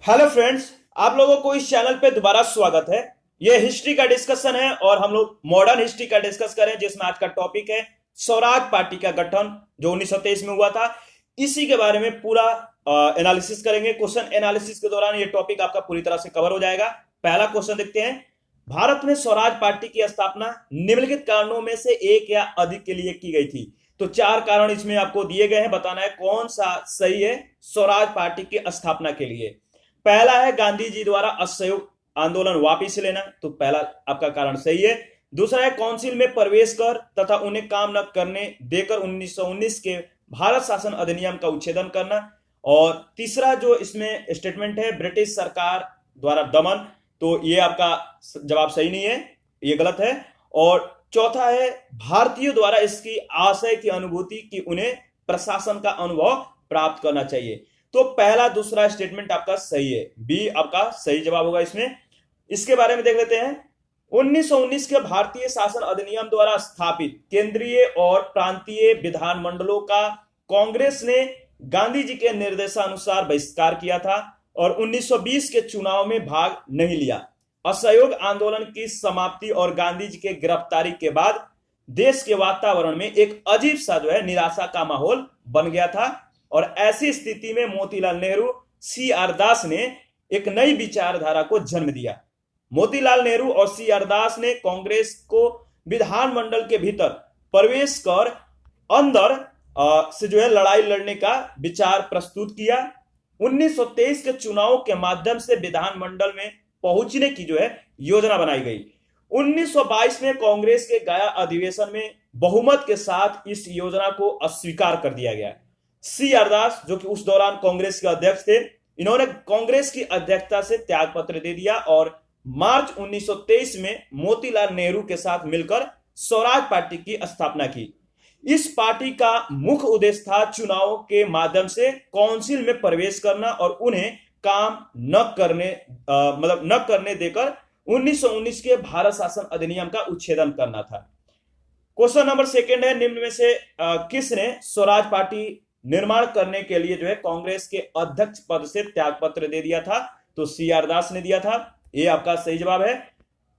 Hello friends, आप लोगों को इस चैनल पे दोबारा स्वागत है। ये हिस्ट्री का डिस्कशन है और हम लोग मॉडर्न हिस्ट्री का डिस्कस करें, जिसमें आज का टॉपिक है स्वराज पार्टी का गठन जो 1923 में हुआ था। इसी के बारे में पूरा एनालिसिस करेंगे। क्वेश्चन एनालिसिस के दौरान ये टॉपिक आपका पूरी तरह से कवर हो जाएगा। पहला क्वेश्चन देखते हैं। भारत में स्वराज पार्टी की स्थापना निम्नलिखित कारणों में से एक या अधिक के लिए की गई थी। तो चार कारण इसमें आपको दिए गए हैं, बताना है कौन सा सही है स्वराज पार्टी की स्थापना के लिए। पहला है गांधी जी द्वारा असहयोग आंदोलन वापिस लेना, तो पहला आपका कारण सही है। दूसरा है काउंसिल में प्रवेश कर तथा उन्हें काम न करने देकर 1919 के भारत शासन अधिनियम का उच्छेदन करना। और तीसरा जो इसमें स्टेटमेंट है ब्रिटिश सरकार द्वारा दमन, तो ये आपका जवाब सही नहीं है, ये गलत है। और चौथा है भारतीयों द्वारा इसकी आशय की अनुभूति कि उन्हें प्रशासन का अनुभव प्राप्त करना चाहिए। तो पहला दूसरा स्टेटमेंट आपका सही है, बी आपका सही जवाब होगा इसमें। इसके बारे में देख लेते हैं। 1919 के भारतीय शासन अधिनियम द्वारा स्थापित केंद्रीय और प्रांतीय विधानमंडलों का कांग्रेस ने गांधी जी के निर्देशानुसार बहिष्कार किया था और 1920 के चुनाव में भाग नहीं लिया। असहयोग आंदोलन की समाप्ति और गांधी जी के गिरफ्तारी के बाद देश के वातावरण में एक अजीब सा जो है निराशा का माहौल बन गया था। और ऐसी स्थिति में मोतीलाल नेहरू सी आर दास ने एक नई विचारधारा को जन्म दिया। मोतीलाल नेहरू और सी आर दास ने कांग्रेस को विधानमंडल के भीतर प्रवेश कर अंदर से जो है लड़ाई लड़ने का विचार प्रस्तुत किया। 1923 के चुनाव के माध्यम से विधानमंडल में पहुंचने की जो है योजना बनाई गई। 1922 में कांग्रेस के गया अधिवेशन में बहुमत के साथ इस योजना को अस्वीकार कर दिया गया। सी आर दास जो कि उस दौरान कांग्रेस के अध्यक्ष थे, इन्होंने कांग्रेस की अध्यक्षता से त्यागपत्र दे दिया और मार्च 1923 में मोतीलाल नेहरू के साथ मिलकर स्वराज पार्टी की स्थापना की। इस पार्टी का मुख्य उद्देश्य था चुनाव के माध्यम से काउंसिल में प्रवेश करना और उन्हें काम न करने देकर 1919 के भारत शासन अधिनियम का उच्छेदन करना था। क्वेश्चन नंबर सेकंड है, निम्न में से किसने स्वराज पार्टी निर्माण करने के लिए जो है कांग्रेस के अध्यक्ष पद से त्यागपत्र दे दिया था? तो सी आर दास ने दिया था, ये आपका सही जवाब है।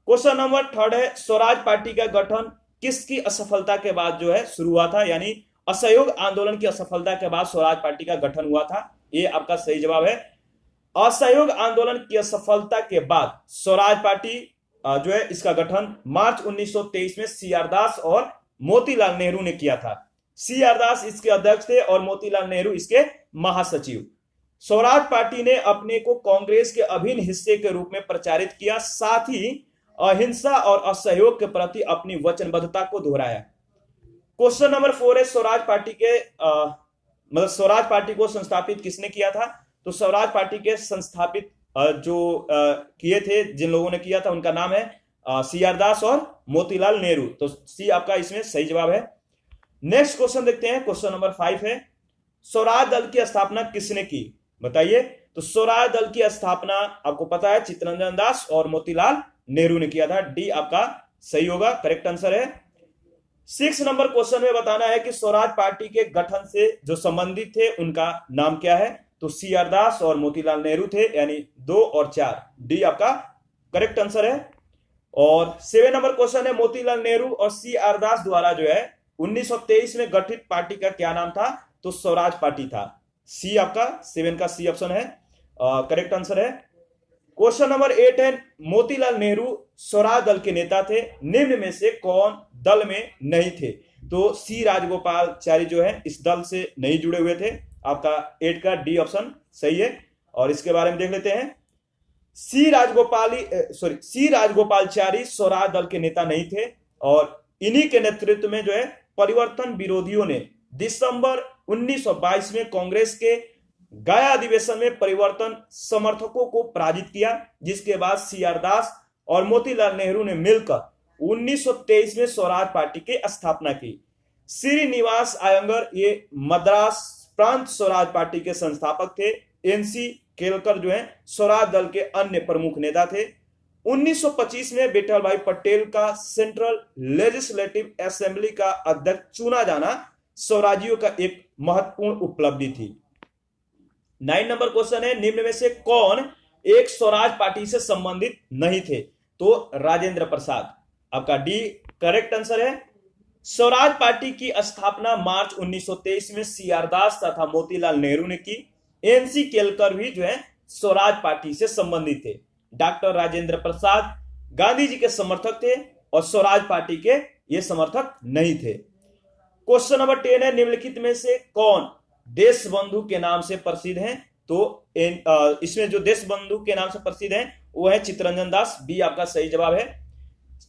क्वेश्चन नंबर थर्ड है, स्वराज पार्टी का गठन किसकी असफलता के बाद जो है शुरू हुआ था, यानी असहयोग आंदोलन की असफलता के बाद स्वराज पार्टी का गठन हुआ था? ये आपका सही जवाब है। असहयोग आंदोलन की असफलता के बाद स्वराज पार्टी जो है इसका गठन मार्च 1923 में सी आर दास और मोतीलाल नेहरू ने किया था। सी आर दास इसके अध्यक्ष थे और मोतीलाल नेहरू इसके महासचिव। स्वराज पार्टी ने अपने को कांग्रेस के अभिन्न हिस्से के रूप में प्रचारित किया, साथ ही अहिंसा और असहयोग के प्रति अपनी वचनबद्धता को दोहराया। क्वेश्चन नंबर 4 है, स्वराज पार्टी को संस्थापित किसने किया था? तो स्वराज पार्टी के संस्थापित जो किए थे, जिन लोगों ने किया था उनका नाम है सी आर दास और मोतीलाल नेहरू। तो सी आपका इसमें सही जवाब है। नेक्स्ट क्वेश्चन देखते हैं। क्वेश्चन नंबर 5 है, स्वराज दल की स्थापना किसने की? बताइए। तो स्वराज दल की स्थापना आपको पता है चित्तरंजन दास और मोतीलाल नेहरू ने किया था। डी आपका सही होगा, करेक्ट आंसर है। 6 नंबर क्वेश्चन में बताना है कि स्वराज पार्टी के गठन से जो संबंधित थे उनका नाम क्या है? तो सी आर दास और मोतीलाल नेहरू थे, यानी 2 और 4। डी आपका करेक्ट आंसर है। और 7 नंबर क्वेश्चन है, मोतीलाल नेहरू और सी आर दास द्वारा जो है 1923 में गठित पार्टी का क्या नाम था? तो स्वराज पार्टी था। सी आपका 7 का सी ऑप्शन है, करेक्ट आंसर है। क्वेश्चन नंबर 8 है, मोतीलाल नेहरू स्वराज दल के नेता थे, निम्न में से कौन दल में नहीं थे? तो सी राजगोपालचारी जो है इस दल से नहीं जुड़े हुए थे। आपका 8 का डी ऑप्शन सही है। और इसके बारे में देख लेते हैं। सी राजगोपालचारी स्वराज दल के नेता नहीं थे और इन्हीं के नेतृत्व में जो है परिवर्तन विरोधियों ने दिसंबर 1922 में कांग्रेस के गया अधिवेशन में परिवर्तन समर्थकों को पराजित किया, जिसके बाद सी आर दास और मोतीलाल नेहरू ने मिलकर 1923 में स्वराज पार्टी की स्थापना की। श्रीनिवास अयंगर ये मद्रास प्रांत स्वराज पार्टी के संस्थापक थे। एनसी केलकर जो है स्वराज दल के अन्य प्रमुख नेता थे। 1925 में विठल भाई पटेल का सेंट्रल लेजिस्लेटिव असेंबली का अध्यक्ष चुना जाना स्वराजियों का एक महत्वपूर्ण उपलब्धि थी। 9 नंबर क्वेश्चन है, निम्न में से कौन एक स्वराज पार्टी से संबंधित नहीं थे? तो राजेंद्र प्रसाद। आपका डी करेक्ट आंसर है। स्वराज पार्टी की स्थापना मार्च 1923 में सीआर दास तथा मोतीलाल नेहरू ने की। एनसी केलकर भी जो है स्वराज पार्टी से संबंधित थे। डॉक्टर राजेंद्र प्रसाद गांधी जी के समर्थक थे और स्वराज पार्टी के ये समर्थक नहीं थे। क्वेश्चन नंबर 10 है, निम्नलिखित में से कौन देश बंधु के नाम से प्रसिद्ध हैं? तो इसमें जो देश बंधु के नाम से प्रसिद्ध हैं वो है चित्तरंजन दास। बी आपका सही जवाब है।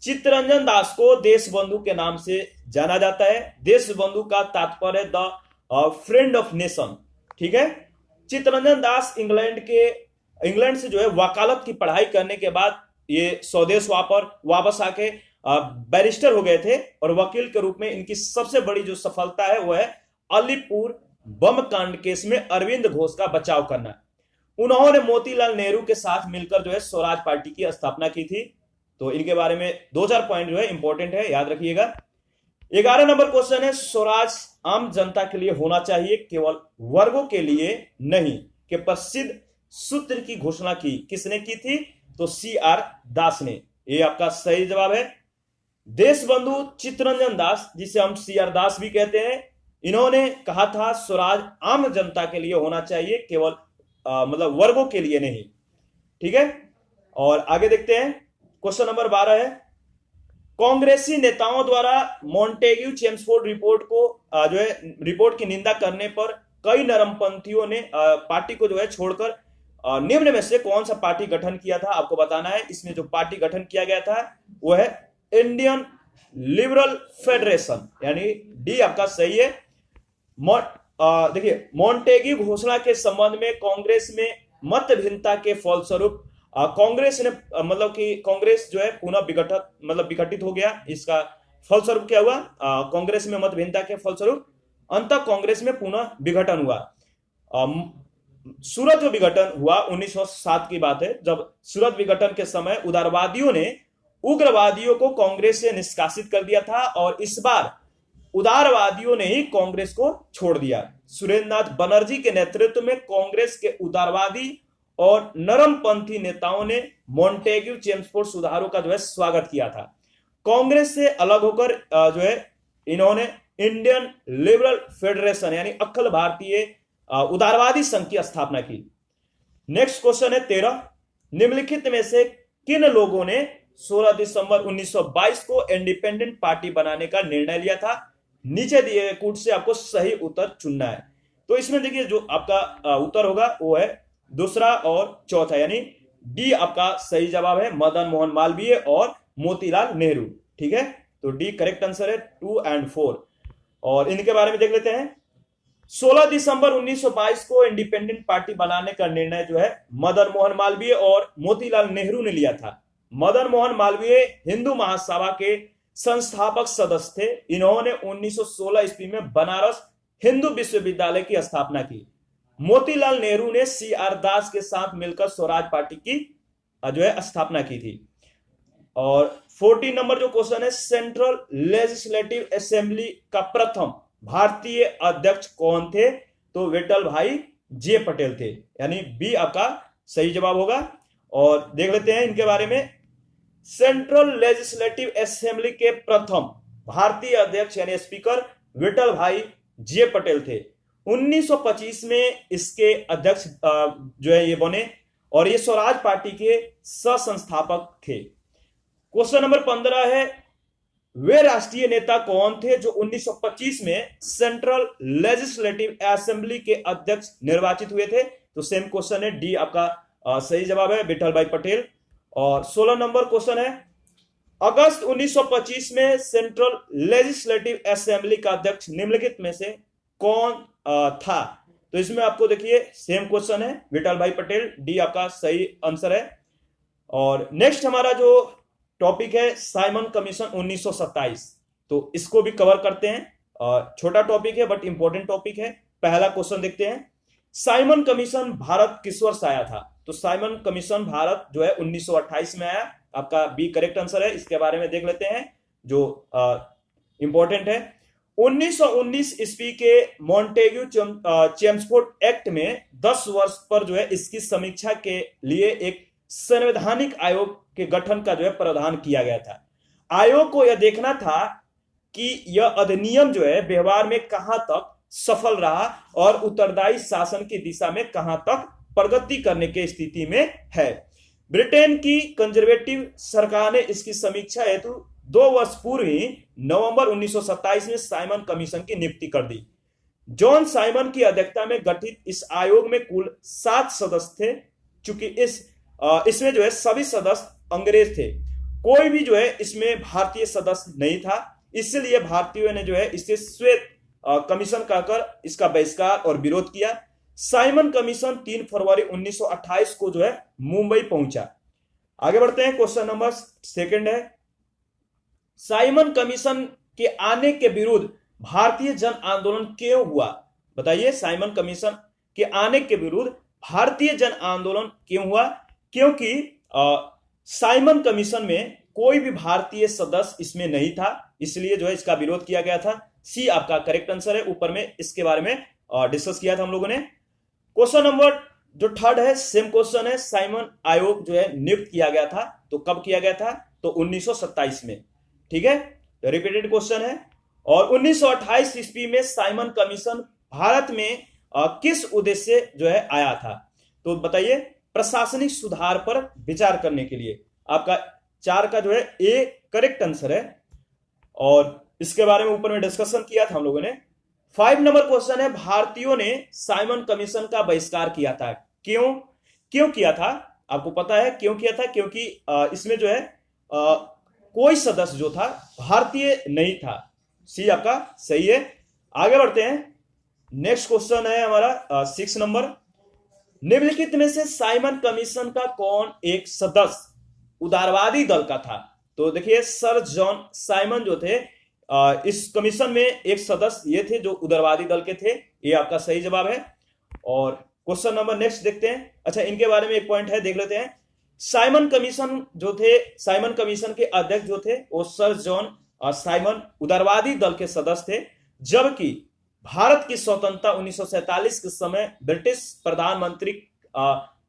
चित्तरंजन दास को देश बंधु के नाम से जाना जाता है। देश बंधु का तात्पर्य द फ्रेंड ऑफ नेशन, ठीक है। चित्तरंजन दास इंग्लैंड से जो है वकालत की पढ़ाई करने के बाद ये स्वदेश वापस आके बैरिस्टर हो गए थे और वकील के रूप में इनकी सबसे बड़ी जो सफलता है वो है अलीपुर बम कांड केस में अरविंद घोष का बचाव करना। उन्होंने मोतीलाल नेहरू के साथ मिलकर जो है स्वराज पार्टी की स्थापना की थी। तो इनके बारे में 2-4 पॉइंट जो है इंपॉर्टेंट है, याद रखिएगा। 11 नंबर क्वेश्चन है, स्वराज आम जनता के लिए होना चाहिए, केवल वर्गों के लिए नहीं, के प्रसिद्ध सूत्र की घोषणा की किसने की थी? तो सीआर दास ने। ये आपका सही जवाब है। देशबंधु चित्तरंजन दास, जिसे हम सीआर दास भी कहते हैं, इन्होंने कहा था स्वराज आम जनता के लिए होना चाहिए, केवल मतलब वर्गों के लिए नहीं, ठीक है। और आगे देखते हैं, क्वेश्चन नंबर 12 है, कांग्रेसी नेताओं द्वारा मॉन्टेग्यू चेम्सफोर्ड रिपोर्ट की निंदा करने पर कई नरमपंथियों ने पार्टी को जो है छोड़कर निम्न में से कौन सा पार्टी गठन किया था? आपको बताना है। इसमें जो पार्टी गठन किया गया था वो है इंडियन लिबरल फेडरेशन, यानी डी आपका सही है। देखिए, मॉन्टेग्यू घोषणा के संबंध में कांग्रेस में मत भिन्नता के फलस्वरूप कांग्रेस ने कांग्रेस जो है पुनः विघटित हो गया। इसका फलस्वरूप क्या हुआ? कांग्रेस में मत भिन्नता के फलस्वरूप अंततः कांग्रेस में पुनः विघटन हुआ। सूरत जो विघटन हुआ 1907 की बात है, जब सूरत विघटन के समय उदारवादियों ने उग्रवादियों को कांग्रेस से निष्कासित कर दिया था और इस बार उदारवादियों ने ही कांग्रेस को छोड़ दिया। सुरेंद्रनाथ बनर्जी के नेतृत्व में कांग्रेस के उदारवादी और नरमपंथी नेताओं ने मॉन्टेग्यू चेम्सफोर्ड सुधारों का जो है स्वागत किया था। कांग्रेस से अलग होकर जो है इन्होंने इंडियन लिबरल फेडरेशन यानी अखिल भारतीय उदारवादी संघ की स्थापना की। नेक्स्ट क्वेश्चन है 13, निम्नलिखित में से किन लोगों ने 16 दिसंबर 1922 को इंडिपेंडेंट पार्टी बनाने का निर्णय लिया था? नीचे दिए गए कूट से आपको सही उत्तर चुनना है। तो इसमें देखिए जो आपका उत्तर होगा वो है दूसरा और चौथा, यानी डी आपका सही जवाब है, मदन मोहन मालवीय और मोतीलाल नेहरू, ठीक है। तो डी करेक्ट आंसर है 2 और 4। और इनके बारे में देख लेते हैं। 16 दिसंबर 1922 को इंडिपेंडेंट पार्टी बनाने का निर्णय जो है मदन मोहन मालवीय और मोतीलाल नेहरू ने लिया था। मदन मोहन मालवीय हिंदू महासभा के संस्थापक सदस्य थे। इन्होंने 1916 ईस्वी में बनारस हिंदू विश्वविद्यालय की स्थापना की। मोतीलाल नेहरू ने सीआर दास के साथ मिलकर स्वराज पार्टी की जो है स्थापना की थी। और 14 नंबर जो क्वेश्चन है, सेंट्रल लेजिस्लेटिव असेंबली का प्रथम भारतीय अध्यक्ष कौन थे? तो विठल भाई जे पटेल थे, यानी बी आपका सही जवाब होगा। और देख लेते हैं इनके बारे में। सेंट्रल लेजिस्लेटिव असेंबली के प्रथम भारतीय अध्यक्ष यानी स्पीकर विठल भाई जे पटेल थे। 1925 में इसके अध्यक्ष जो है ये बने और ये स्वराज पार्टी के सह-संस्थापक थे। क्वेश्चन नंबर 15 है, वे राष्ट्रीय नेता कौन थे जो 1925 में सेंट्रल लेजिस्लेटिव असेंबली के अध्यक्ष निर्वाचित हुए थे? तो सेम क्वेश्चन है, डी आपका सही जवाब है, विठल भाई पटेल। और 16 नंबर क्वेश्चन है, अगस्त 1925 में सेंट्रल लेजिस्लेटिव असेंबली का अध्यक्ष निम्नलिखित में से कौन था? तो इसमें आपको देखिए सेम क्वेश्चन है, विठल भाई पटेल, डी आपका सही आंसर है। और नेक्स्ट हमारा जो टॉपिक है साइमन कमीशन 1927, तो इसको भी कवर करते हैं। छोटा टॉपिक है बट इंपॉर्टेंट टॉपिक है। पहला क्वेश्चन देखते हैं, साइमन कमीशन भारत किस वर्ष आया था? तो साइमन कमीशन भारत जो है 1928 में आया। आपका बी करेक्ट आंसर है। इसके बारे में देख लेते हैं जो इंपॉर्टेंट है। 1919 ईस्वी के मॉन्टेग्यू चेम्सफोर्ड एक्ट में 10 वर्ष पर जो है इसकी समीक्षा के लिए एक संवैधानिक आयोग के गठन का जो है प्रावधान किया गया था। आयोग को यह देखना था कि यह अधिनियम जो है व्यवहार में कहां तक सफल रहा और उत्तरदायी शासन की दिशा में कहां तक प्रगति करने की स्थिति में है। ब्रिटेन की कंजर्वेटिव सरकार ने इसकी समीक्षा हेतु 2 वर्ष पूर्व ही नवंबर 1927 में साइमन कमीशन की नियुक्ति कर दी। जॉन साइमन की अध्यक्षता में गठित इस आयोग में कुल 7 सदस्य थे। चूंकि इसमें जो है सभी सदस्य अंग्रेज थे, कोई भी जो है इसमें भारतीय सदस्य नहीं था, इसलिए भारतीयों ने जो है इसे श्वेत कमीशन कहकर इसका बहिष्कार और विरोध किया। साइमन कमीशन 3 फरवरी 1928 को जो है मुंबई पहुंचा। आगे बढ़ते हैं, क्वेश्चन नंबर 2 है, साइमन कमीशन के आने के विरुद्ध भारतीय जन आंदोलन क्यों हुआ? बताइए, साइमन कमीशन के आने के विरुद्ध भारतीय जन आंदोलन क्यों हुआ? क्योंकि साइमन कमीशन में कोई भी भारतीय सदस्य इसमें नहीं था, इसलिए जो है इसका विरोध किया गया था। सी आपका करेक्ट आंसर है। ऊपर में इसके बारे में डिस्कस किया था हम लोगों ने। क्वेश्चन नंबर जो 3 है, सेम क्वेश्चन है। साइमन आयोग जो है नियुक्त किया गया था, तो कब किया गया था? तो 1927 में। ठीक है, तो रिपीटेड क्वेश्चन है। और 1928 ईस्वी में साइमन कमीशन भारत में किस उद्देश्य से जो है आया था? तो बताइए, प्रशासनिक सुधार पर विचार करने के लिए। आपका 4 का जो है ए करेक्ट आंसर है, और इसके बारे में ऊपर में डिस्कशन किया था हम लोगों ने। 5 नंबर क्वेश्चन है, भारतीयों ने साइमन कमीशन का बहिष्कार किया था, क्यों किया था? आपको पता है क्यों किया था? क्योंकि इसमें जो है कोई सदस्य जो था भारतीय नहीं था। सी आपका सही है। आगे बढ़ते हैं, नेक्स्ट क्वेश्चन है हमारा 6 नंबर। निम्नलिखित में से साइमन कमीशन का कौन एक सदस्य उदारवादी दल का था? तो देखिए, सर जॉन साइमन जो थे इस कमीशन में एक सदस्य ये थे जो उदारवादी दल के थे। ये आपका सही जवाब है। और क्वेश्चन नंबर नेक्स्ट देखते हैं। अच्छा, इनके बारे में एक पॉइंट है, देख लेते हैं। साइमन कमीशन जो थे, साइमन कमीशन के अध्यक्ष जो थे वो सर जॉन साइमन उदारवादी दल के सदस्य थे, जबकि भारत की स्वतंत्रता 1947 के समय ब्रिटिश प्रधानमंत्री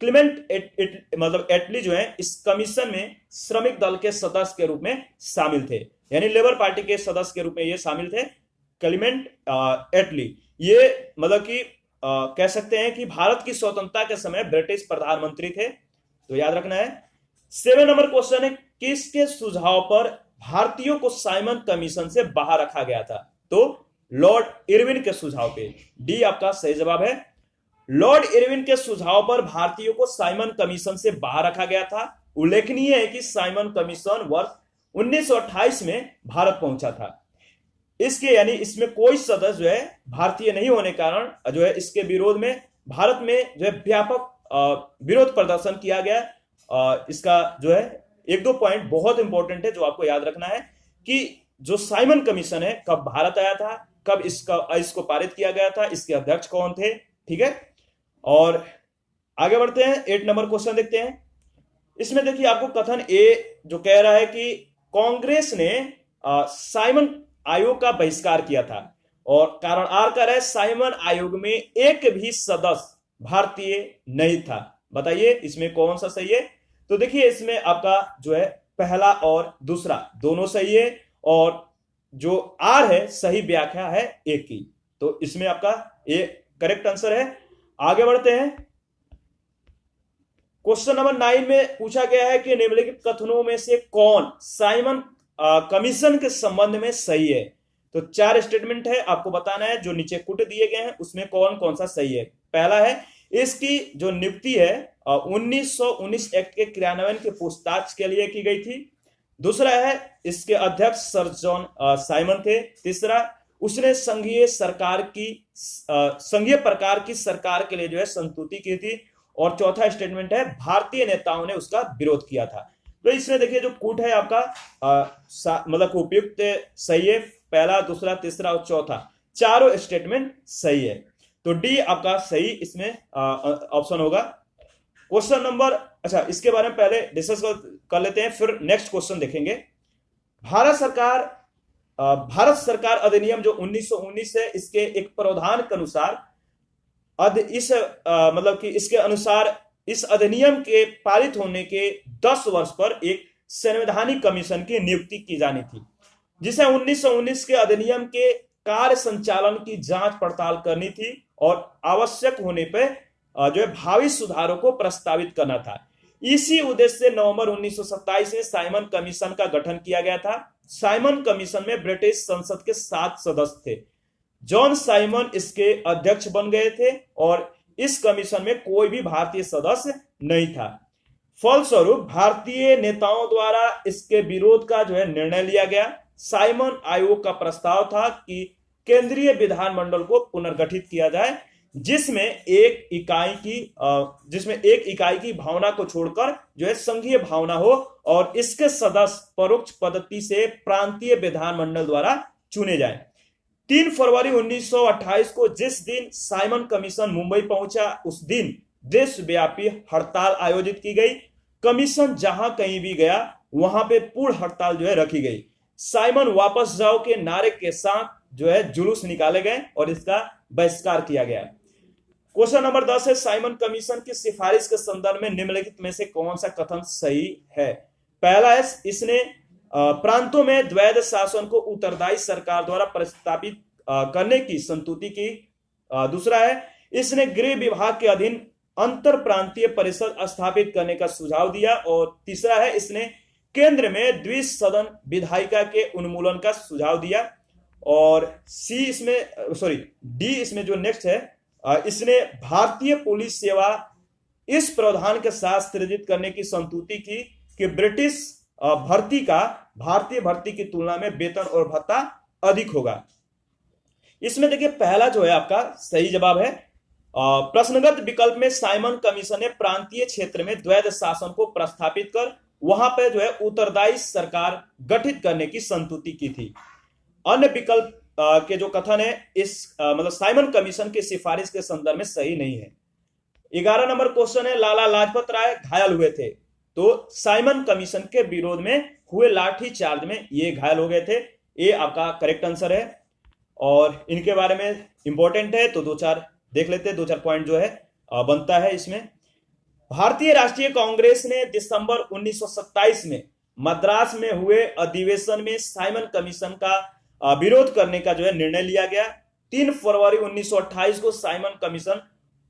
क्लेमेंट एटली जो है इस कमीशन में श्रमिक दल के सदस्य के रूप में शामिल थे, यानी लेबर पार्टी के सदस्य के रूप में ये शामिल थे, क्लेमेंट एटली। ये मतलब कि कह सकते हैं कि भारत की स्वतंत्रता के समय ब्रिटिश प्रधानमंत्री थे, तो याद रखना है। 7 नंबर क्वेश्चन है, किसके सुझाव पर भारतीयों को साइमन कमीशन से बाहर रखा गया था? तो लॉर्ड इरविन के सुझाव पे। डी आपका सही जवाब है। लॉर्ड इरविन के सुझाव पर भारतीयों को साइमन कमीशन से बाहर रखा गया था। उल्लेखनीय है कि साइमन कमीशन वर्ष 1928 में भारत पहुंचा था। इसके यानी इसमें कोई सदस्य जो है भारतीय नहीं होने के कारण जो है इसके विरोध में भारत में जो है व्यापक विरोध प्रदर्शन किया गया। इसका जो है 1-2 पॉइंट बहुत इंपॉर्टेंट है जो आपको याद रखना है कि जो साइमन कमीशन है कब भारत आया था, कब इसको पारित किया गया था, इसके अध्यक्ष कौन थे। ठीक है, और आगे बढ़ते हैं, 8 नंबर क्वेश्चन देखते हैं। इसमें देखिए आपको कथन ए जो कह रहा है कि कांग्रेस ने साइमन आयोग का बहिष्कार किया था, और कारण आर कह रहा है साइमन आयोग में एक भी सदस्य भारतीय नहीं था। बताइए इसमें कौन सा सही है? तो देखिए इसमें आपका जो है पहला और दूसरा दोनों सही है, और जो आर है सही व्याख्या है एक की, तो इसमें आपका ए करेक्ट आंसर है। आगे बढ़ते हैं, क्वेश्चन नंबर 9 में पूछा गया है कि निम्नलिखित कथनों में से कौन साइमन कमीशन के संबंध में सही है? तो 4 स्टेटमेंट है, आपको बताना है जो नीचे कुट दिए गए हैं उसमें कौन कौन सा सही है। पहला है, इसकी जो नियुक्ति है 1919 एक्ट के क्रियान्वयन के पूछताछ के लिए की गई थी। दूसरा है, इसके अध्यक्ष सर जॉन साइमन थे। तीसरा, उसने संघीय प्रकार की सरकार के लिए जो है संस्तुति की थी। और चौथा स्टेटमेंट है, भारतीय नेताओं ने उसका विरोध किया था। तो इसमें देखिए जो कूट है आपका मतलब उपयुक्त सही है, पहला, दूसरा, तीसरा और चौथा चारों स्टेटमेंट सही है, तो डी आपका सही इसमें ऑप्शन होगा। क्वेश्चन नंबर, अच्छा इसके बारे में पहले डिस्कस कर लेते हैं, फिर नेक्स्ट क्वेश्चन देखेंगे। भारत सरकार भारत सरकार अधिनियम जो 1919 है, इसके एक प्रावधान के अनुसार मतलब कि इसके अनुसार इस अधिनियम के पारित होने के 10 वर्ष पर एक संवैधानिक कमीशन की नियुक्ति की जानी थी, जिसे 1919 के अधिनियम के कार्य संचालन की जांच पड़ताल करनी थी और आवश्यक होने पर जो है भावी सुधारों को प्रस्तावित करना था। इसी उद्देश्य से नवंबर 1927 में साइमन कमीशन का गठन किया गया था। साइमन कमीशन में ब्रिटिश संसद के 7 सदस्य थे। जॉन साइमन इसके अध्यक्ष बन गए थे और इस कमीशन में कोई भी भारतीय सदस्य नहीं था। फलस्वरूप भारतीय नेताओं द्वारा इसके विरोध का जो है निर्णय लिया गया। साइमन आयोग का प्रस्ताव था कि केंद्रीय विधानमंडल को पुनर्गठित किया जाए, जिसमें एक इकाई की भावना को छोड़कर जो है संघीय भावना हो और इसके सदस्य परोक्ष पद्धति से प्रांतीय विधानमंडल द्वारा चुने जाएं। 3 फरवरी 1928 को जिस दिन साइमन कमीशन मुंबई पहुंचा, उस दिन देशव्यापी हड़ताल आयोजित की गई। कमीशन जहां कहीं भी गया वहां पे पूर्ण हड़ताल जो है रखी गई। साइमन वापस जाओ के नारे के साथ जो है जुलूस निकाले गए और इसका बहिष्कार किया गया। क्वेश्चन नंबर 10 है, साइमन कमीशन की सिफारिश के संदर्भ में निम्नलिखित में से कौन सा कथन सही है? पहला है, इसने प्रांतों में द्वैध शासन को उत्तरदायी सरकार द्वारा प्रस्तावित करने की संतुति की। दूसरा है, इसने गृह विभाग के अधीन अंतर प्रांतीय परिषद स्थापित करने का सुझाव दिया। और तीसरा है, इसने केंद्र में द्विसदन विधायिका के उन्मूलन का सुझाव दिया। और डी इसमें जो नेक्स्ट है, इसने भारतीय पुलिस सेवा इस प्रावधान के साथ सृजित करने की संतुति की कि ब्रिटिश भर्ती का भारतीय भर्ती की तुलना में वेतन और भत्ता अधिक होगा। इसमें देखिए पहला जो है आपका सही जवाब है। प्रश्नगत विकल्प में साइमन कमीशन ने प्रांतीय क्षेत्र में द्वैध शासन को प्रस्थापित कर वहां पर जो है उत्तरदायी सरकार गठित करने की संतुति की थी। अन्य विकल्प के जो कथन है इस मतलब साइमन कमीशन की सिफारिश के संदर्भ में सही नहीं है। 11 नंबर क्वेश्चन है, लाला लाजपत राय घायल हुए थे, तो साइमन कमीशन के विरोध में हुए लाठी चार्ज में ये घायल हो गए थे। ये आपका करेक्ट आंसर है और इनके बारे में इंपॉर्टेंट है तो 2-4 देख लेते हैं। 2-4 पॉइंट जो है बनता है इसमें। भारतीय राष्ट्रीय कांग्रेस ने दिसंबर 1927 में मद्रास में हुए अधिवेशन में साइमन कमीशन का विरोध करने का जो है निर्णय लिया गया। 3 फरवरी 1928 को साइमन कमीशन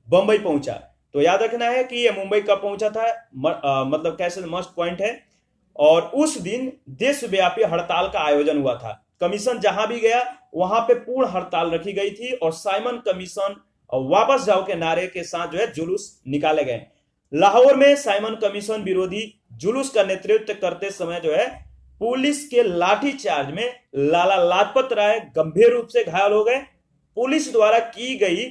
बंबई पहुंचा। तो याद रखना है कि यह मुंबई कब पहुंचा था, मतलब कैसे मस्ट पॉइंट है। और उस दिन देशव्यापी हड़ताल का आयोजन हुआ था। कमीशन जहां भी गया वहां पे पूर्ण हड़ताल रखी गई थी और साइमन कमीशन वापस जाओ के नारे के साथ जो है जुलूस निकाले गए। लाहौर में साइमन कमीशन विरोधी जुलूस का नेतृत्व करते समय जो है पुलिस के लाठीचार्ज में लाला लाजपत राय गंभीर रूप से घायल हो गए। पुलिस द्वारा की गई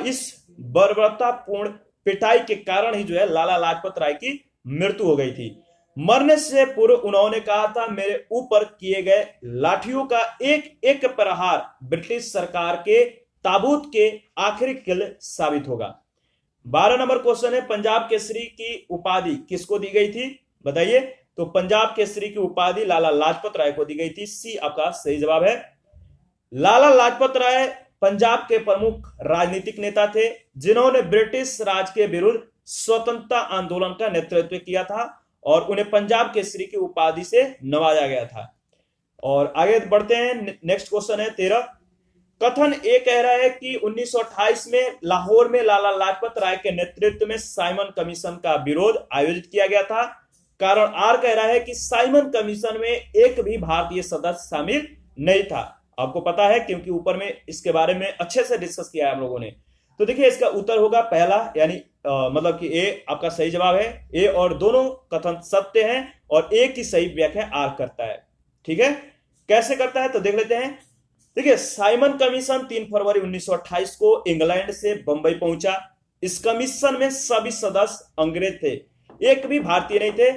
इस बर्बरतापूर्ण पिटाई के कारण ही जो है लाला लाजपत राय की मृत्यु हो गई थी। मरने से पूर्व उन्होंने कहा था, मेरे ऊपर किए गए लाठियों का एक एक प्रहार ब्रिटिश सरकार के ताबूत के आखिरी किल साबित होगा। 12 नंबर क्वेश्चन है, पंजाब केसरी की उपाधि किसको दी गई थी? बताइए। तो पंजाब केसरी की उपाधि लाला लाजपत राय को दी गई थी। सी आपका सही जवाब है। लाला लाजपत राय पंजाब के प्रमुख राजनीतिक नेता थे जिन्होंने ब्रिटिश राज के विरुद्ध स्वतंत्रता आंदोलन का नेतृत्व किया था और उन्हें पंजाब केसरी की उपाधि से नवाजा गया था। और आगे बढ़ते हैं। नेक्स्ट क्वेश्चन है 13। कथन ए कह रहा है कि 1928 में लाहौर में लाला लाजपत राय के नेतृत्व में साइमन कमीशन का विरोध आयोजित किया गया था। कारण आर कह रहा है कि साइमन कमीशन में एक भी भारतीय सदस्य शामिल नहीं था। आपको पता है क्योंकि ऊपर में इसके बारे में अच्छे से डिस्कस किया है हम लोगों ने। तो देखिए इसका उत्तर होगा पहला, यानी मतलब कि ए आपका सही जवाब है। ए और दोनों कथन सत्य हैं और ए की सही व्याख्या आर करता है। ठीक है, कैसे करता है तो देख लेते हैं। देखिए साइमन कमीशन 3 फरवरी 1928 को इंग्लैंड से बंबई पहुंचा। इस कमीशन में सभी सदस्य अंग्रेज थे, एक भी भारतीय नहीं थे,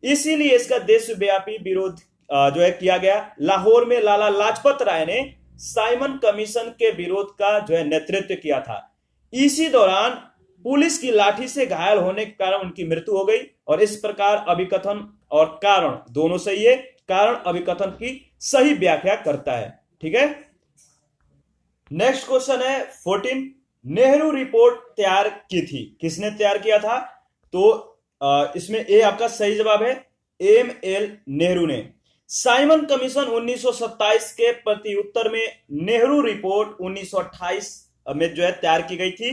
इसीलिए इसका देशव्यापी विरोध जो है किया गया। लाहौर में लाला लाजपत राय ने साइमन कमीशन के विरोध का जो है नेतृत्व किया था। इसी दौरान पुलिस की लाठी से घायल होने के कारण उनकी मृत्यु हो गई और इस प्रकार अभिकथन और कारण दोनों सही है। कारण अभिकथन की सही व्याख्या करता है। ठीक है, नेक्स्ट क्वेश्चन है 14। नेहरू रिपोर्ट तैयार की थी, किसने तैयार किया था? तो इसमें ए आपका सही जवाब है, एम एल नेहरू ने। साइमन कमीशन 1927 के प्रत्युत्तर में नेहरू रिपोर्ट 1928 में जो है तैयार की गई थी,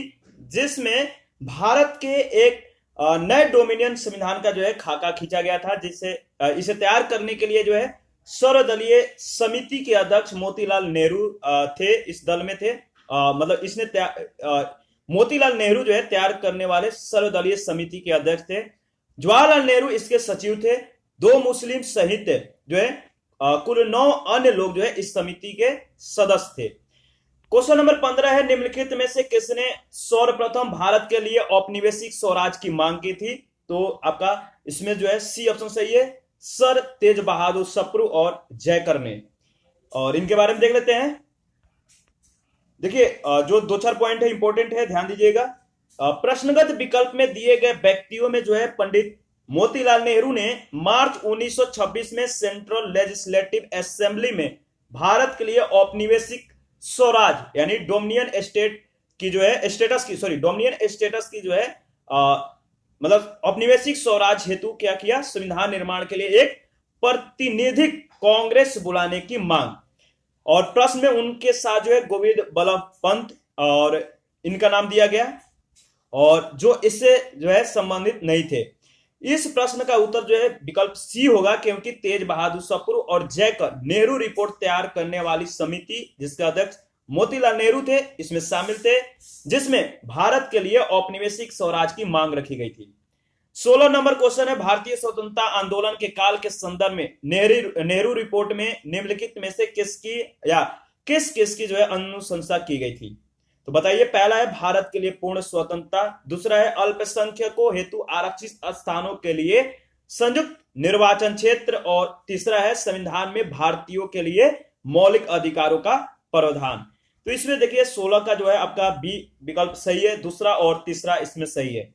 जिसमें भारत के एक नए डोमिनियन संविधान का जो है खाका खींचा गया था, जिससे इसे तैयार करने के लिए जो है सर्वदलीय समिति के अध्यक्ष मोतीलाल नेहरू थे, इस दल में थे। मतलब इसने मोतीलाल नेहरू जो है तैयार करने वाले सर्वदलीय समिति के अध्यक्ष थे। जवाहरलाल नेहरू इसके सचिव थे। 2 मुस्लिम सहित जो है कुल 9 अन्य लोग जो है इस समिति के सदस्य थे। क्वेश्चन नंबर 15 है, निम्नलिखित में से किसने सर्वप्रथम भारत के लिए औपनिवेशिक स्वराज की मांग की थी? तो आपका इसमें जो है सी ऑप्शन सही है, सर तेज बहादुर सप्रू और जयकर ने। और इनके बारे में देख लेते हैं। देखिए जो 2-4 पॉइंट है इंपॉर्टेंट है, ध्यान दीजिएगा। प्रश्नगत विकल्प में दिए गए व्यक्तियों में जो है पंडित मोतीलाल नेहरू ने मार्च 1926 में सेंट्रल लेजिस्लेटिव असेंबली में भारत के लिए औपनिवेशिक स्वराज यानी डोमिनियन स्टेट की जो है डोमिनियन स्टेटस की जो है मतलब औपनिवेशिक स्वराज हेतु क्या किया? संविधान निर्माण के लिए एक प्रतिनिधिक कांग्रेस बुलाने की मांग। और प्रश्न में उनके साथ जो है गोविंद बल्लभ पंत और इनका नाम दिया गया, और जो इससे जो है संबंधित नहीं थे। इस प्रश्न का उत्तर जो है विकल्प सी होगा, क्योंकि तेज बहादुर सप्रू और जयकर नेहरू रिपोर्ट तैयार करने वाली समिति जिसका अध्यक्ष मोतीलाल नेहरू थे इसमें शामिल थे, जिसमें भारत के लिए औपनिवेशिक स्वराज की मांग रखी गई थी। 16 नंबर क्वेश्चन है, भारतीय स्वतंत्रता आंदोलन के काल के संदर्भ में नेहरू रिपोर्ट में निम्नलिखित में से किसकी या किस किसकी जो है अनुशंसा की गई थी? तो बताइए। पहला है भारत के लिए पूर्ण स्वतंत्रता, दूसरा है अल्पसंख्यकों हेतु आरक्षित स्थानों के लिए संयुक्त निर्वाचन क्षेत्र, और तीसरा है संविधान में भारतीयों के लिए मौलिक अधिकारों का प्रावधान। तो इसमें देखिए 16 का जो है आपका बी विकल्प सही है, दूसरा और तीसरा इसमें सही है।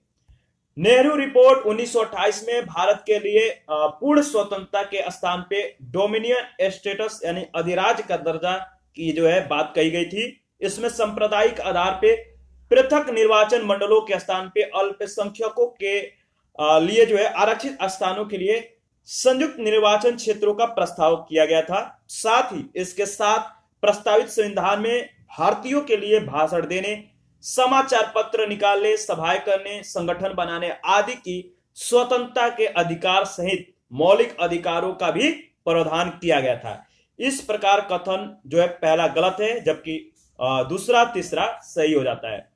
नेहरू रिपोर्ट 1928 में भारत के लिए पूर्ण स्वतंत्रता के स्थान पे डोमिनियन स्टेटस यानी अधिराज्य का दर्जा की जो है बात कही गई थी। इसमें सांप्रदायिक आधार पे पृथक निर्वाचन मंडलों के स्थान पे अल्पसंख्यकों के लिए जो है आरक्षित स्थानों के लिए संयुक्त निर्वाचन क्षेत्रों का प्रस्ताव किया गया था। साथ ही इसके साथ प्रस्तावित संविधान में भारतीयों के लिए भाषण देने, समाचार पत्र निकालने, सभाएं करने, संगठन बनाने आदि की स्वतंत्रता के अधिकार सहित मौलिक अधिकारों का भी प्रावधान किया गया था। इस प्रकार कथन जो है पहला गलत है, जबकि दूसरा तीसरा सही हो जाता है।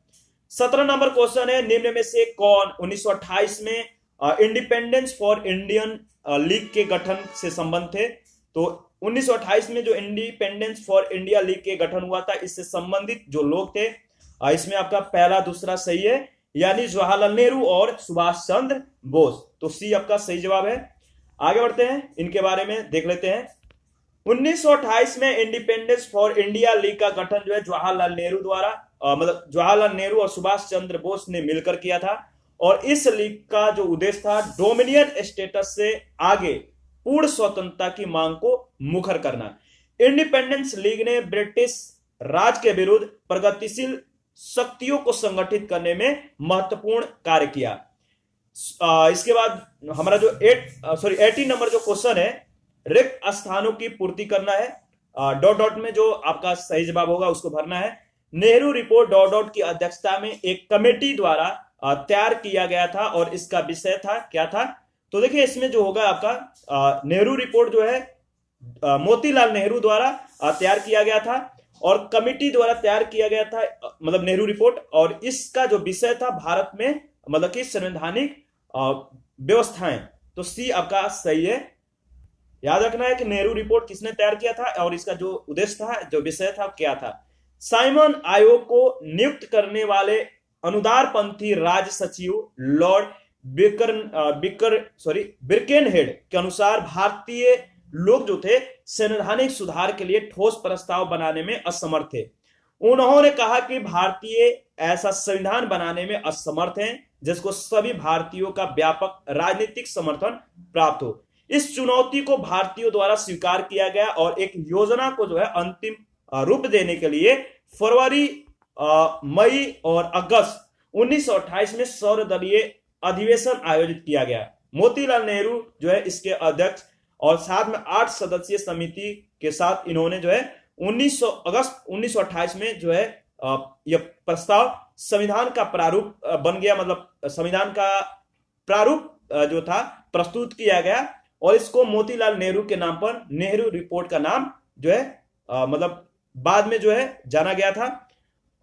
17 नंबर क्वेश्चन है, निम्न में से कौन 1928 में इंडिपेंडेंस फॉर इंडियन लीग के गठन से संबंध थे? तो 1928 में जो इंडिपेंडेंस फॉर इंडिया लीग के गठन हुआ था, इससे संबंधित जो लोग थे, इसमें आपका पहला दूसरा सही है, यानी जवाहरलाल नेहरू और सुभाष चंद्र बोस। तो सी आपका सही जवाब है। आगे बढ़ते हैं, इनके बारे में देख लेते हैं। 1928 में इंडिपेंडेंस फॉर इंडिया लीग का गठन जो है जवाहरलाल नेहरू द्वारा मतलब जवाहरलाल नेहरू और सुभाष चंद्र बोस ने मिलकर किया था, और इस लीग का जो उद्देश्य था डोमिनियन स्टेटस से आगे पूर्ण स्वतंत्रता की मांग को मुखर करना। इंडिपेंडेंस लीग ने ब्रिटिश राज के विरुद्ध प्रगतिशील शक्तियों को संगठित करने में महत्वपूर्ण कार्य किया। इसके बाद हमारा जो 18 नंबर जो क्वेश्चन है, रिक्त स्थानों की पूर्ति करना है। डॉट डॉट में जो आपका सही जवाब होगा उसको भरना है। नेहरू रिपोर्ट डॉट डॉट की अध्यक्षता में एक कमेटी द्वारा तैयार किया गया था, और इसका विषय था क्या था? तो देखिए इसमें जो होगा आपका नेहरू रिपोर्ट जो है मोतीलाल नेहरू द्वारा तैयार किया गया था, और कमेटी द्वारा तैयार किया गया था, मतलब नेहरू रिपोर्ट, और इसका जो विषय था भारत में मतलब कि संवैधानिक व्यवस्थाएं। तो सी आपका सही है। याद रखना है कि नेहरू रिपोर्ट किसने तैयार किया था और इसका जो उद्देश्य था, जो विषय था, क्या था। साइमन आयोग को नियुक्त करने वाले अनुदारपंथी राज्य सचिव लॉर्ड बिर्केनहेड के अनुसार भारतीय लोग जो थे संवैधानिक सुधार के लिए ठोस प्रस्ताव बनाने में असमर्थ थे। उन्होंने कहा कि भारतीय ऐसा संविधान बनाने में असमर्थ हैं जिसको सभी भारतीयों का व्यापक राजनीतिक समर्थन प्राप्त हो। इस चुनौती को भारतीयों द्वारा स्वीकार किया गया और एक योजना को जो है अंतिम रूप देने के लिए फरवरी, मई और अगस्त 1928 में सर्वदलीय अधिवेशन आयोजित किया गया। मोतीलाल नेहरू जो है इसके अध्यक्ष और साथ में 8 सदस्यीय समिति के साथ इन्होंने जो है अगस्त 1928 में जो है यह प्रस्ताव संविधान का प्रारूप बन गया, मतलब संविधान का प्रारूप जो था प्रस्तुत किया गया और इसको मोतीलाल नेहरू के नाम पर नेहरू रिपोर्ट का नाम जो है मतलब बाद में जो है जाना गया था।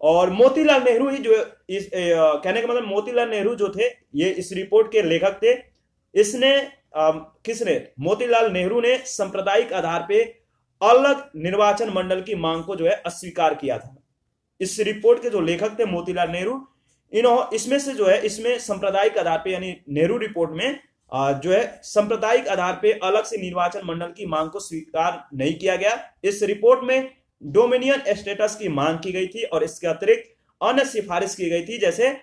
और मोतीलाल नेहरू ही जो इस कहने का मतलब मोतीलाल नेहरू जो थे ये इस रिपोर्ट के लेखक थे। इसने किसने, मोतीलाल नेहरू ने सांप्रदायिक आधार पे अलग निर्वाचन मंडल की मांग को जो है अस्वीकार किया था। इस रिपोर्ट के जो लेखक थे मोतीलाल नेहरू, इसमें से जो है इसमें सांप्रदायिक आधार पे यानी नेहरू रिपोर्ट में जो है सांप्रदायिक आधार पे अलग से निर्वाचन मंडल की मांग को स्वीकार नहीं किया गया। इस रिपोर्ट में डोमिनियन स्टेटस की मांग की गई थी और इसके अतिरिक्त अन्य सिफारिश की गई थी, जैसे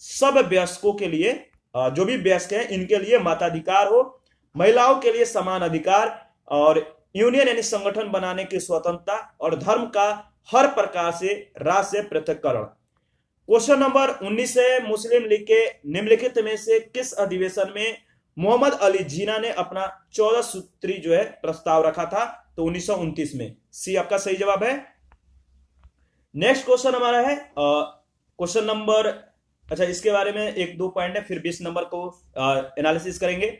सब वयस्कों के लिए, जो भी वयस्क हैं इनके लिए मताधिकार हो, महिलाओं के लिए समान अधिकार और यूनियन यानी संगठन बनाने की स्वतंत्रता और धर्म का हर प्रकार से राज्य से पृथक्करण। क्वेश्चन नंबर 19 है, मुस्लिम लीग के निम्नलिखित में से किस अधिवेशन में मोहम्मद अली जिन्ना ने अपना 14 सूत्री जो है प्रस्ताव रखा था? तो 1929 में। सी आपका सही जवाब है। नेक्स्ट क्वेश्चन हमारा है क्वेश्चन नंबर, अच्छा इसके बारे में 1-2 पॉइंट है, फिर 20 नंबर को एनालिसिस करेंगे।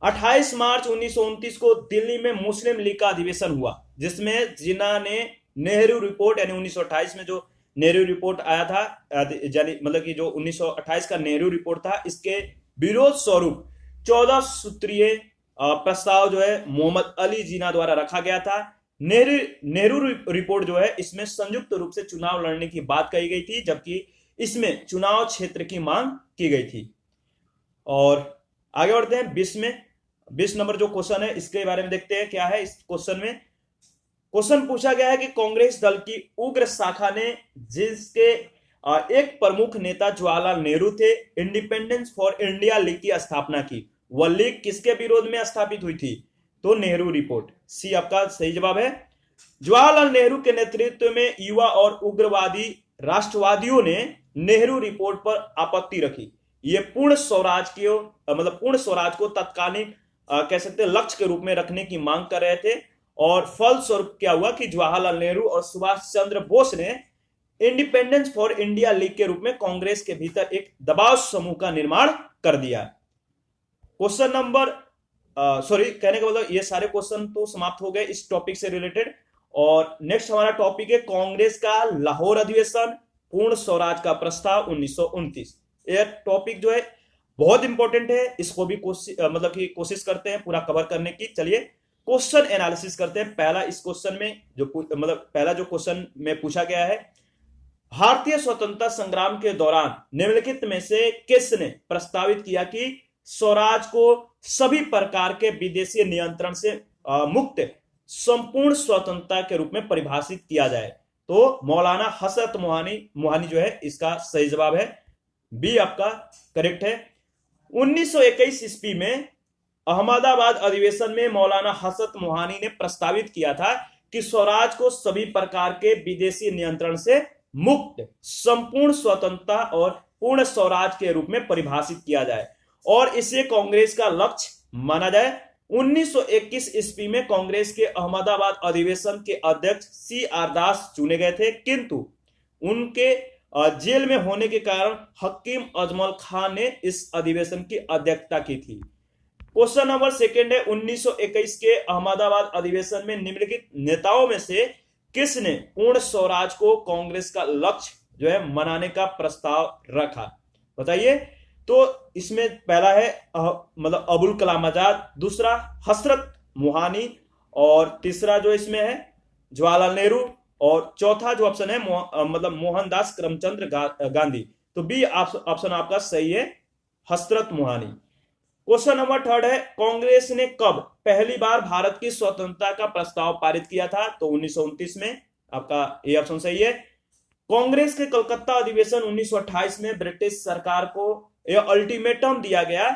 28 मार्च 1929 को दिल्ली में मुस्लिम लीग का अधिवेशन हुआ जिसमें जिन्ना ने नेहरू रिपोर्ट यानी 1928 में जो नेहरू रिपोर्ट आया था, मतलब कि जो 1928 का नेहरू रिपोर्ट था, इसके विरोध स्वरूप 14 सूत्रीय प्रस्ताव जो है मोहम्मद अली जिन्ना द्वारा रखा गया था। नेहरू रिपोर्ट जो है इसमें संयुक्त रूप से चुनाव लड़ने की बात कही गई थी, जबकि इसमें चुनाव क्षेत्र की मांग की गई थी। और आगे बढ़ते हैं 20 में। 20 नंबर जो क्वेश्चन है इसके बारे में देखते हैं क्या है। इस क्वेश्चन में क्वेश्चन पूछा गया है कि कांग्रेस दल की उग्र शाखा ने, जिसके एक प्रमुख नेता जवाहरलाल नेहरू थे, इंडिपेंडेंस फॉर इंडिया लीग की स्थापना की। वह लीग किसके विरोध में स्थापित हुई थी? तो नेहरू रिपोर्ट। सी आपका सही जवाब है। जवाहरलाल नेहरू के नेतृत्व में युवा और उग्रवादी राष्ट्रवादियों ने नेहरू रिपोर्ट पर आपत्ति रखी। ये पूर्ण स्वराज को तत्कालीन कह सकते हैं लक्ष्य के रूप में रखने की मांग कर रहे थे और फलस्वरूप क्या हुआ कि जवाहरलाल नेहरू और सुभाष चंद्र बोस ने इंडिपेंडेंस फॉर इंडिया लीग के रूप में कांग्रेस के भीतर एक दबाव समूह का निर्माण कर दिया। क्वेश्चन नंबर कहने का मतलब ये सारे क्वेश्चन तो समाप्त हो गए इस टॉपिक से रिलेटेड। और नेक्स्ट हमारा टॉपिक है कांग्रेस का लाहौर अधिवेशन, पूर्ण स्वराज का प्रस्ताव 1929। यह टॉपिक जो है बहुत इंपॉर्टेंट है, इसको भी कोशिश करते हैं पूरा कवर करने की। चलिए क्वेश्चन एनालिसिस करते हैं। पहला इस क्वेश्चन में पहला जो क्वेश्चन में पूछा गया है, भारतीय स्वतंत्रता संग्राम के दौरान निम्नलिखित में से किसने प्रस्तावित किया कि स्वराज को सभी प्रकार के विदेशी नियंत्रण से मुक्त संपूर्ण स्वतंत्रता के रूप में परिभाषित किया जाए? तो मौलाना हसरत मोहानी जो है इसका सही जवाब है। बी आपका करेक्ट है। 1921 ईस्वी में अहमदाबाद अधिवेशन में मौलाना हसरत मोहानी ने प्रस्तावित किया था कि स्वराज को सभी प्रकार के विदेशी नियंत्रण से मुक्त संपूर्ण स्वतंत्रता और पूर्ण स्वराज के रूप में परिभाषित किया जाए और इसे कांग्रेस का लक्ष्य माना जाए। 1921 ईस्वी में कांग्रेस के अहमदाबाद अधिवेशन के अध्यक्ष CR दास चुने गए थे, किंतु उनके जेल में होने के कारण हकीम अजमल खान ने इस अधिवेशन की अध्यक्षता की थी। क्वेश्चन नंबर सेकंड है, 1921 के अहमदाबाद अधिवेशन में निम्नलिखित नेताओं में से किसने पूर्ण स्वराज को कांग्रेस का लक्ष्य जो है मनाने का प्रस्ताव रखा? बताइए। तो इसमें पहला है अबुल कलाम आजाद, दूसरा हसरत मोहानी और तीसरा जो इसमें है जवाहरलाल नेहरू और चौथा जो ऑप्शन है मोहनदास करमचंद गांधी। तो बी ऑप्शन आपका सही है, हसरत मोहानी। क्वेश्चन नंबर थर्ड है, कांग्रेस ने कब पहली बार भारत की स्वतंत्रता का प्रस्ताव पारित किया था? तो 1929 में। आपका ए ऑप्शन सही है। कांग्रेस के कलकत्ता अधिवेशन 1928 में ब्रिटिश सरकार को यह अल्टीमेटम दिया गया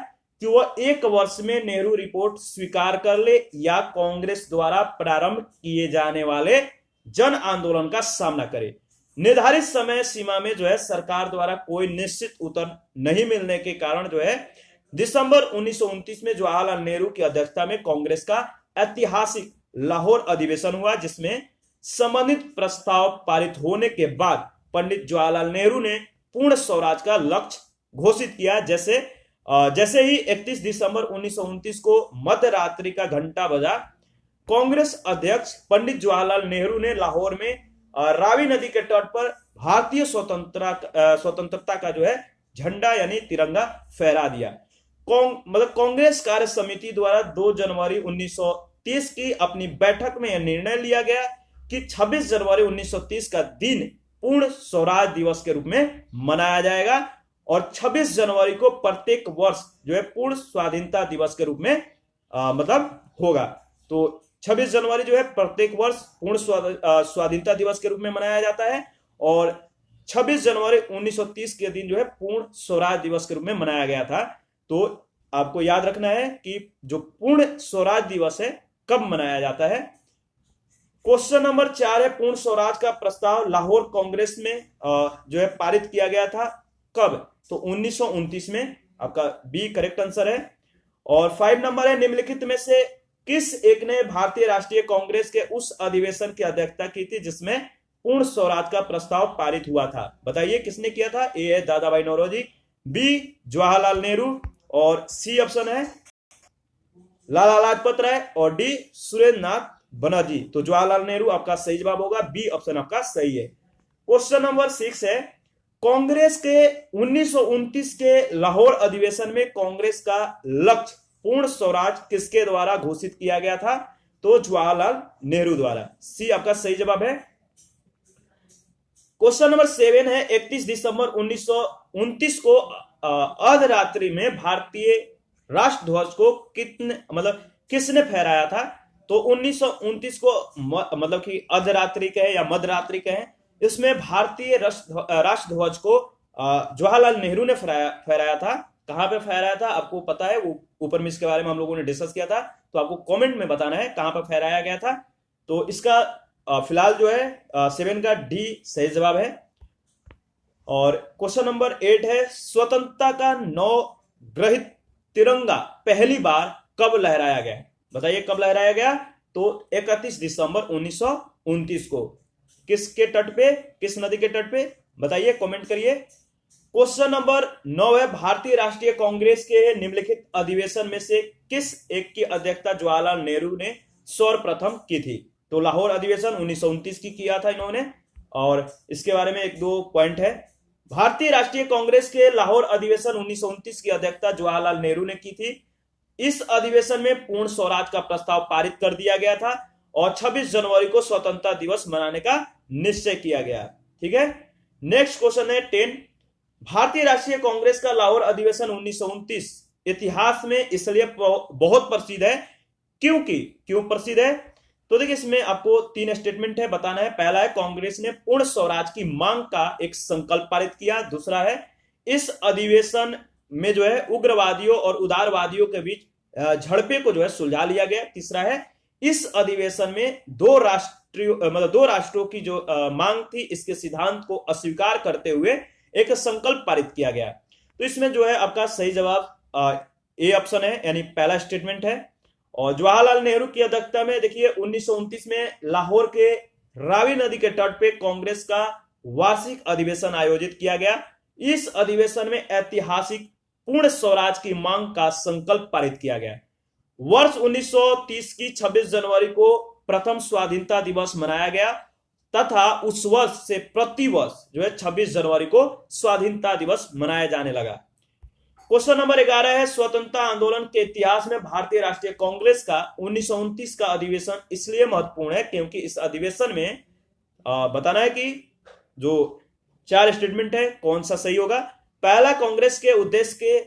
कि वह 1 वर्ष में नेहरू रिपोर्ट स्वीकार कर ले या कांग्रेस द्वारा प्रारंभ किए जाने वाले जन आंदोलन का सामना करे। निर्धारित समय सीमा में जो है सरकार द्वारा कोई निश्चित उत्तर नहीं मिलने के कारण जो है दिसंबर 1929 में जवाहरलाल नेहरू की अध्यक्षता में कांग्रेस का ऐतिहासिक लाहौर अधिवेशन हुआ, जिसमें संबंधित प्रस्ताव पारित होने के बाद पंडित जवाहरलाल नेहरू ने पूर्ण स्वराज का लक्ष्य घोषित किया। जैसे ही 31 दिसंबर 1929 को मध्यरात्रि का घंटा बजा, कांग्रेस अध्यक्ष पंडित जवाहरलाल नेहरू ने लाहौर में रावी नदी के तट पर भारतीय स्वतंत्रता का जो है झंडा यानी तिरंगा फहरा दिया। कांग्रेस कार्य समिति द्वारा 2 जनवरी 1930 की अपनी बैठक में यह निर्णय लिया गया कि 26 जनवरी 1930 का दिन पूर्ण स्वराज दिवस के रूप में मनाया जाएगा और 26 जनवरी को प्रत्येक वर्ष जो है पूर्ण स्वाधीनता दिवस के रूप में होगा। तो 26 जनवरी जो है प्रत्येक वर्ष पूर्ण स्वाधीनता दिवस के रूप में मनाया जाता है और 26 जनवरी 1930 के दिन जो है पूर्ण स्वराज दिवस के रूप में मनाया गया था। तो आपको याद रखना है कि जो पूर्ण स्वराज दिवस है कब मनाया जाता है। क्वेश्चन नंबर 4 है, पूर्ण स्वराज का प्रस्ताव लाहौर कांग्रेस में जो है पारित किया गया था कब? तो 1929 में, आपका बी करेक्ट आंसर है। और 5 नंबर है, निम्नलिखित में से किस एक ने भारतीय राष्ट्रीय कांग्रेस के उस अधिवेशन की अध्यक्षता की थी जिसमें पूर्ण स्वराज का प्रस्ताव पारित हुआ था? बताइए किसने किया था? ए है दादा भाई नौरोजी, बी जवाहरलाल नेहरू और सी ऑप्शन है लाला लाजपत राय और डी सुरेंद्र नाथ बनर्जी। तो जवाहरलाल नेहरू आपका सही जवाब होगा, बी ऑप्शन आपका सही है। क्वेश्चन नंबर 6 है, कांग्रेस के 1929 के लाहौर अधिवेशन में कांग्रेस का लक्ष्य पूर्ण स्वराज किसके द्वारा घोषित किया गया था? तो जवाहरलाल नेहरू द्वारा। सी आपका सही जवाब है। क्वेश्चन नंबर 7 है, 31 दिसंबर 1929 को अर्धरात्रि में भारतीय राष्ट्रध्वज को किसने फहराया था? तो 1929 को कि अर्धरात्रि कहे या मध्यरात्रि कहे, इसमें भारतीय राष्ट्रध्वज को जवाहरलाल नेहरू ने फहराया था। कहां पे फहराया था आपको पता है? वो ऊपर में इसके बारे में हम लोगों ने डिस्कस किया था, तो आपको कमेंट में बताना है कहां पर फहराया गया था। तो इसका फिलहाल जो है 7 का डी सही जवाब है। और क्वेश्चन नंबर 8 है, स्वतंत्रता का नवग्रहित तिरंगा पहली बार कब लहराया गया? बताइए कब लहराया गया? तो 31 दिसंबर 1929 को। किसके तट पे, किस नदी के तट पे? बताइए, कमेंट करिए। क्वेश्चन नंबर 9 है, भारतीय राष्ट्रीय कांग्रेस के निम्नलिखित अधिवेशन में से किस एक की अध्यक्षता जवाहरलाल नेहरू ने सर्वप्रथम की थी? तो लाहौर अधिवेशन 1929 की किया था इन्होंने, और इसके बारे में 1-2 पॉइंट है। भारतीय राष्ट्रीय कांग्रेस के लाहौर अधिवेशन 1929 की अध्यक्षता जवाहरलाल नेहरू ने की थी। इस अधिवेशन में पूर्ण स्वराज का प्रस्ताव पारित कर दिया गया था और 26 जनवरी को स्वतंत्रता दिवस मनाने का निश्चय किया गया। ठीक है, नेक्स्ट क्वेश्चन है 10, भारतीय राष्ट्रीय कांग्रेस का लाहौर अधिवेशन 1929 इतिहास में इसलिए बहुत प्रसिद्ध है क्योंकि क्यों प्रसिद्ध है? तो देखिए, इसमें आपको 3 स्टेटमेंट है बताना है। पहला है, कांग्रेस ने पूर्ण स्वराज की मांग का एक संकल्प पारित किया। दूसरा है, इस अधिवेशन में जो है उग्रवादियों और उदारवादियों के बीच झड़पे को जो है सुलझा लिया गया। तीसरा है, इस अधिवेशन में दो राष्ट्रों की जो मांग थी, इसके सिद्धांत को अस्वीकार करते हुए एक संकल्प पारित किया गया। तो इसमें जो है आपका सही जवाब ए ऑप्शन है, यानी पहला स्टेटमेंट है। और जवाहरलाल नेहरू की अध्यक्षता में देखिए 1929 में लाहौर के रावी नदी के तट पे कांग्रेस का वार्षिक अधिवेशन आयोजित किया गया। इस अधिवेशन में ऐतिहासिक पूर्ण स्वराज की मांग का संकल्प पारित किया गया। वर्ष 1930 की 26 जनवरी को प्रथम स्वाधीनता दिवस मनाया गया तथा उस वर्ष से प्रतिवर्ष जो है 26 जनवरी को स्वाधीनता दिवस मनाया जाने लगा। क्वेश्चन नंबर 11 है, स्वतंत्रता आंदोलन के इतिहास में भारतीय राष्ट्रीय कांग्रेस का 1929 का अधिवेशन इसलिए महत्वपूर्ण है क्योंकि इस अधिवेशन में बताना है कि जो 4 स्टेटमेंट है कौन सा सही होगा। पहला, कांग्रेस के उद्देश्य के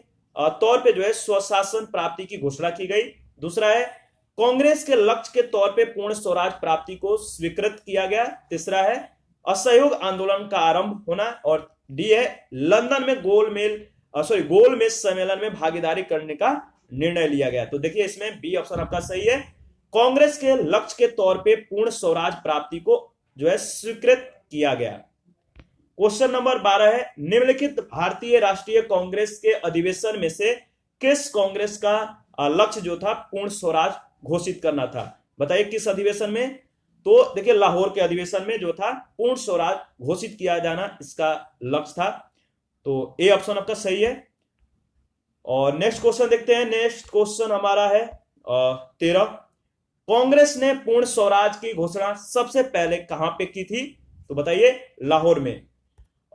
तौर पे जो है स्वशासन प्राप्ति की घोषणा की गई। दूसरा है, कांग्रेस के लक्ष्य के तौर पे पूर्ण स्वराज प्राप्ति को स्वीकृत किया गया। तीसरा है, असहयोग आंदोलन का आरंभ होना। और डी है, लंदन में गोलमेज गोलमेज सम्मेलन में भागीदारी करने का निर्णय लिया गया। तो देखिए इसमें बी ऑप्शन आपका सही है। कांग्रेस के लक्ष्य के तौर पे पूर्ण स्वराज प्राप्ति को जो है स्वीकृत किया गया। क्वेश्चन नंबर 12 है, निम्नलिखित भारतीय राष्ट्रीय कांग्रेस के अधिवेशन में से किस कांग्रेस का लक्ष्य जो था पूर्ण स्वराज घोषित करना था? बताइए किस अधिवेशन में? तो देखिए लाहौर के अधिवेशन में जो था पूर्ण स्वराज घोषित किया जाना इसका लक्ष्य था। तो ए ऑप्शन आपका सही है। और नेक्स्ट क्वेश्चन देखते हैं। नेक्स्ट क्वेश्चन हमारा है 13, कांग्रेस ने पूर्ण स्वराज की घोषणा सबसे पहले कहां पे की थी? तो बताइए लाहौर में।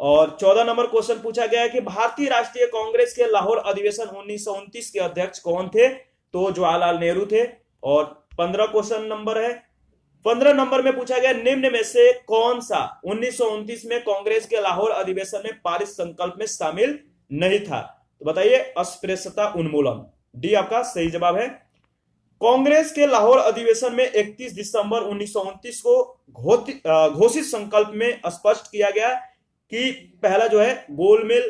और 14 नंबर क्वेश्चन पूछा गया है कि भारतीय राष्ट्रीय कांग्रेस के लाहौर अधिवेशन 1929 के अध्यक्ष कौन थे? तो जवाहरलाल नेहरू थे। और 15 क्वेश्चन नंबर है, 15 नंबर में पूछा गया निम्न में से कौन सा 1929 में कांग्रेस के लाहौर अधिवेशन में पारित संकल्प में शामिल नहीं था? तो बताइए अस्पृश्यता उन्मूलन, डी आपका सही जवाब है। कांग्रेस के लाहौर अधिवेशन में 31 दिसंबर 1929 को घोषित संकल्प में स्पष्ट किया गया कि पहला जो है गोलमेज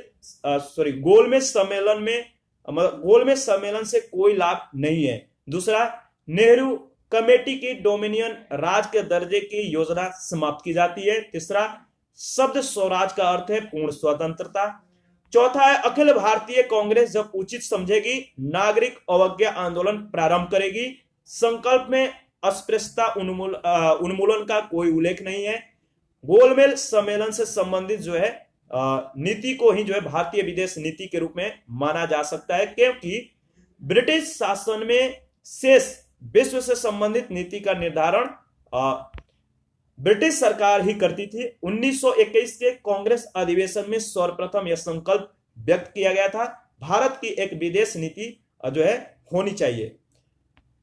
सम्मेलन से कोई लाभ नहीं है। दूसरा, नेहरू कमेटी की डोमिनियन राज के दर्जे की योजना समाप्त की जाती है। तीसरा, शब्द स्वराज का अर्थ है पूर्ण स्वतंत्रता। चौथा है, अखिल भारतीय कांग्रेस जब उचित समझेगी नागरिक अवज्ञा आंदोलन प्रारंभ करेगी। संकल्प में अस्पृश्यता उन्मूलन का कोई उल्लेख नहीं है। गोलमेज सम्मेलन से संबंधित जो है नीति को ही जो है भारतीय विदेश नीति के रूप में माना जा सकता है, क्योंकि ब्रिटिश शासन में शेष विश्व से संबंधित नीति का निर्धारण ब्रिटिश सरकार ही करती थी। 1921 के कांग्रेस अधिवेशन में सर्वप्रथम यह संकल्प व्यक्त किया गया था, भारत की एक विदेश नीति जो है होनी चाहिए।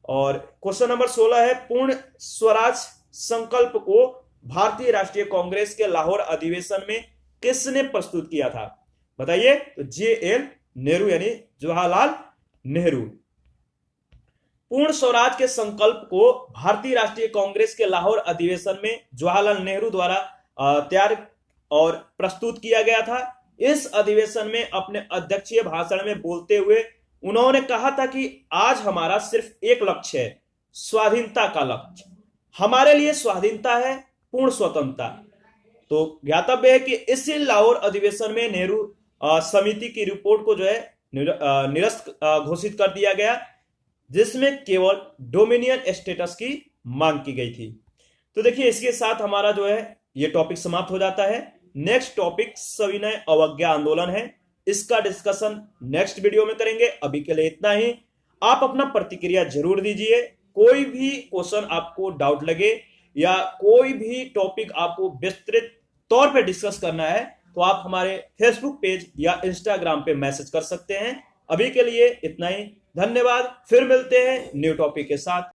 और क्वेश्चन नंबर 16 है, पूर्ण स्वराज संकल्प को भारतीय राष्ट्रीय कांग्रेस के लाहौर अधिवेशन में किसने प्रस्तुत किया था? बताइए। तो JL नेहरू यानी जवाहरलाल नेहरू। पूर्ण स्वराज के संकल्प को भारतीय राष्ट्रीय कांग्रेस के लाहौर अधिवेशन में जवाहरलाल नेहरू द्वारा तैयार और प्रस्तुत किया गया था। इस अधिवेशन में अपने अध्यक्षीय भाषण में बोलते हुए उन्होंने कहा था कि आज हमारा सिर्फ एक लक्ष्य है, स्वाधीनता का लक्ष्य। हमारे लिए स्वाधीनता है पूर्ण स्वतंत्रता। तो ज्ञातव्य है कि इसी लाहौर अधिवेशन में नेहरू समिति की रिपोर्ट को जो है निरस्त घोषित कर दिया गया, जिसमें केवल डोमिनियन स्टेटस की मांग की गई थी। तो देखिए इसके साथ हमारा जो है ये टॉपिक समाप्त हो जाता है। नेक्स्ट टॉपिक सविनय अवज्ञा आंदोलन है, इसका डिस्कशन नेक्स्ट वीडियो में करेंगे। अभी के लिए इतना ही। आप अपना प्रतिक्रिया जरूर दीजिए। कोई भी क्वेश्चन आपको डाउट लगे या कोई भी टॉपिक आपको विस्तृत तौर पे डिस्कस करना है तो आप हमारे फेसबुक पेज या इंस्टाग्राम पे मैसेज कर सकते हैं। अभी के लिए इतना ही। धन्यवाद। फिर मिलते हैं न्यू टॉपिक के साथ।